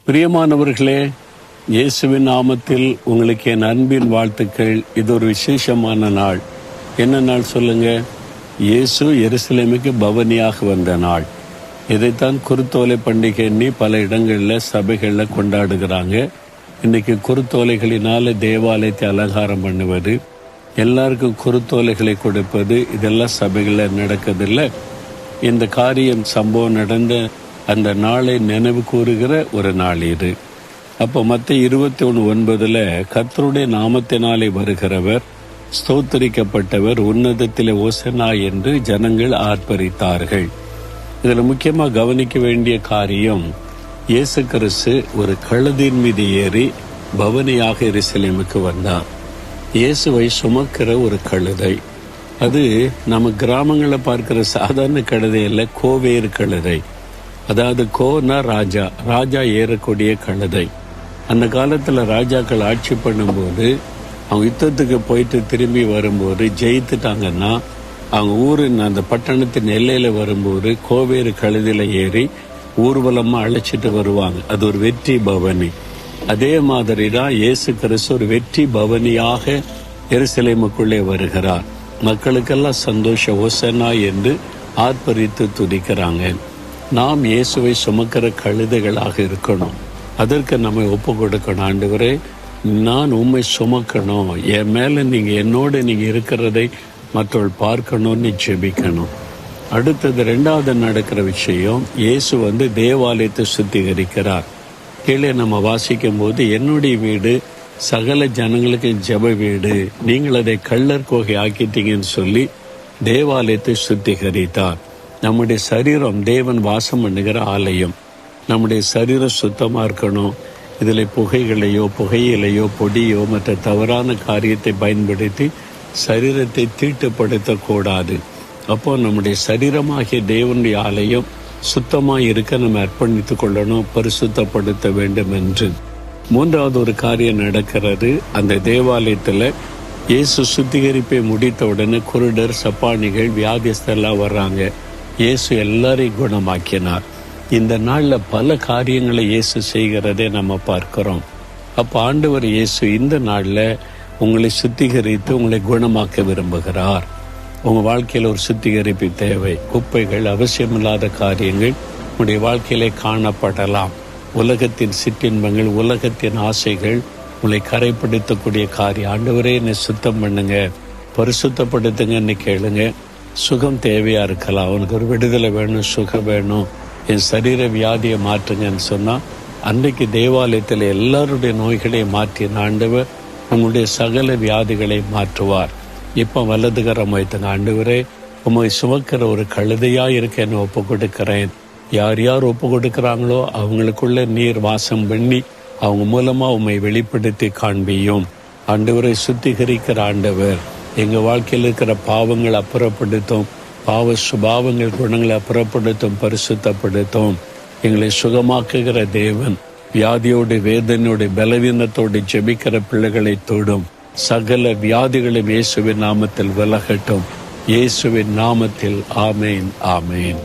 பிரியமானவர்களே, இயேசுவின் நாமத்தில் உங்களுக்கு என் அன்பின் வாழ்த்துக்கள். இது ஒரு விசேஷமான நாள். என்ன நாள் சொல்லுங்க? இயேசு எருசலேமுக்கு பவனியாக வந்த நாள். இதைத்தான் குருத்தோலை பண்டிகை எண்ணி பல இடங்களில் சபைகளில் கொண்டாடுகிறாங்க. இன்னைக்கு குருத்தோலைகளினால தேவாலயத்தை அலங்காரம் பண்ணுவது, எல்லாருக்கும் குருத்தோலைகளை கொடுப்பது, இதெல்லாம் சபைகளில் நடக்கதில்லை. இந்த காரியம் சம்பவம் நடந்த அந்த நாளை நினைவு கூறுகிற ஒரு நாள் இது. அப்போ மத்தேயு 21:9 கர்த்தருடைய நாமத்தினாலே வருகிறவர் ஸ்தோத்தரிக்கப்பட்டவர், உன்னதத்திலே ஓசன்னா என்று ஜனங்கள் ஆர்ப்பரித்தார்கள். இதில் முக்கியமாக கவனிக்க வேண்டிய காரியம், இயேசு கிறிஸ்து ஒரு கழுதின் மீது ஏறி பவனியாக எருசலேமுக்கு வந்தார். இயேசுவை சுமக்கிற ஒரு கழுதை. அது நம்ம கிராமங்களில் பார்க்கிற சாதாரண கழுதை இல்லை, கோவேறு கழுதை. அதாவது கோனா ராஜா ஏறக்கூடிய கழுதை. அந்த காலத்தில் ராஜாக்கள் ஆட்சி பண்ணும்போது அவங்க யுத்தத்துக்கு போயிட்டு திரும்பி வரும்போது ஜெயித்துட்டாங்கன்னா அவங்க ஊரின் அந்த பட்டணத்தின் எல்லையில் வரும்போது கோவேறு கழுதியில் ஏறி ஊர்வலமாக அழைச்சிட்டு வருவாங்க. அது ஒரு வெற்றி பவனி. அதே மாதிரி தான் இயேசு கிறிஸ்து ஒரு வெற்றி பவனியாக எருசலேமுக்குள்ளே வருகிறார். மக்களுக்கெல்லாம் சந்தோஷ ஓசன்னா என்று ஆர்ப்பரித்து துதிக்கிறாங்க. நாம் இயேசுவை சுமக்கிற கழுதைகளாக இருக்கணும். அதற்கு நம்ம ஒப்பு கொடுக்கணும். ஆண்டவரே, நான் உம்மை சுமக்கணும், என் மேலே நீங்கள் என்னோடு நீங்கள் இருக்கிறதை மற்றவர்கள் பார்க்கணும்னு ஜெபிக்கணும். அடுத்தது 2வது நடக்கிற விஷயம், இயேசு தேவாலயத்தை சுத்திகரிக்கிறார். கீழே நம்ம வாசிக்கும் போது, என்னுடைய வீடு சகல ஜனங்களுக்கு ஜெப வீடு, நீங்கள் அதை கள்ளர் கோகை ஆக்கிட்டீங்கன்னு சொல்லி தேவாலயத்தை சுத்திகரித்தார். நம்முடைய சரீரம் தேவன் வாசம் பண்ணுகிற ஆலயம். நம்முடைய சரீரம் சுத்தமாக இருக்கணும். இதில் புகையிலையோ பொடியோ மற்ற தவறான காரியத்தை பயன்படுத்தி சரீரத்தை தீட்டுப்படுத்தக்கூடாது. அப்போ நம்முடைய சரீரமாகிய தேவனுடைய ஆலயம் சுத்தமாக இருக்க நம்ம அர்ப்பணித்து கொள்ளணும், பரிசுத்தப்படுத்த வேண்டும் என்று. 3வது ஒரு காரியம் நடக்கிறது. அந்த தேவாலயத்தில் இயேசு சுத்திகரிப்பை முடித்த உடனே குருடர், சப்பானிகள், வியாதிஸ்தெல்லாம் வர்றாங்க. இயேசு எல்லாரையும் குணமாக்கினார். இந்த நாளில் பல காரியங்களை இயேசு செய்கிறதை நம்ம பார்க்கிறோம். அப்போ ஆண்டவர் இயேசு இந்த நாளில் உங்களை சுத்திகரித்து உங்களை குணமாக்க விரும்புகிறார். உங்கள் வாழ்க்கையில் ஒரு சுத்திகரிப்பு தேவை. குப்பைகள், அவசியமில்லாத காரியங்கள் உங்களுடைய வாழ்க்கையிலே காணப்படலாம். உலகத்தின் சிற்றின்பங்கள், உலகத்தின் ஆசைகள் உங்களை கரைப்படுத்தக்கூடிய காரியம். ஆண்டவரே, என்னை சுத்தம் பண்ணுங்க, பரிசுத்தப்படுத்துங்கன்னு கேளுங்க. சுகம் தேவையா இருக்கலாம். அவனுக்கு ஒரு விடுதலை வேணும், சுகம் வேணும், என் சரீர வியாதியை மாற்றுங்கன்னு சொன்னால் அன்றைக்கு தேவாலயத்தில் எல்லாருடைய நோய்களையும் மாற்றின ஆண்டவர் உங்களுடைய சகல வியாதிகளை மாற்றுவார். இப்போ வலதுகரம் வைத்துங்க. ஆண்டவரே, உண்மை சுமக்கிற ஒரு கழுதையாக இருக்க என்னை ஒப்பு கொடுக்கிறேன். யார் யார் ஒப்பு கொடுக்குறாங்களோ அவங்களுக்குள்ள நீர் வாசம் பண்ணி அவங்க மூலமாக உண்மை வெளிப்படுத்தி காண்பியும். ஆண்டவரை சுத்திகரிக்கிற ஆண்டவர் எங்கள் வாழ்க்கையில் இருக்கிற பாவங்கள் அப்புறப்படுத்தும், பாவ சுபாவங்கள் குணங்களை அப்புறப்படுத்தும், பரிசுத்தப்படுத்தும். எங்களை சுகமாக்குகிற தேவன் வியாதியோடு, வேதனையோடு, பலவீனத்தோடு ஜெபிக்கிற பிள்ளைகளை தொடும். சகல வியாதிகளும் இயேசுவின் நாமத்தில் விலகட்டும். இயேசுவின் நாமத்தில் ஆமேன், ஆமேன்.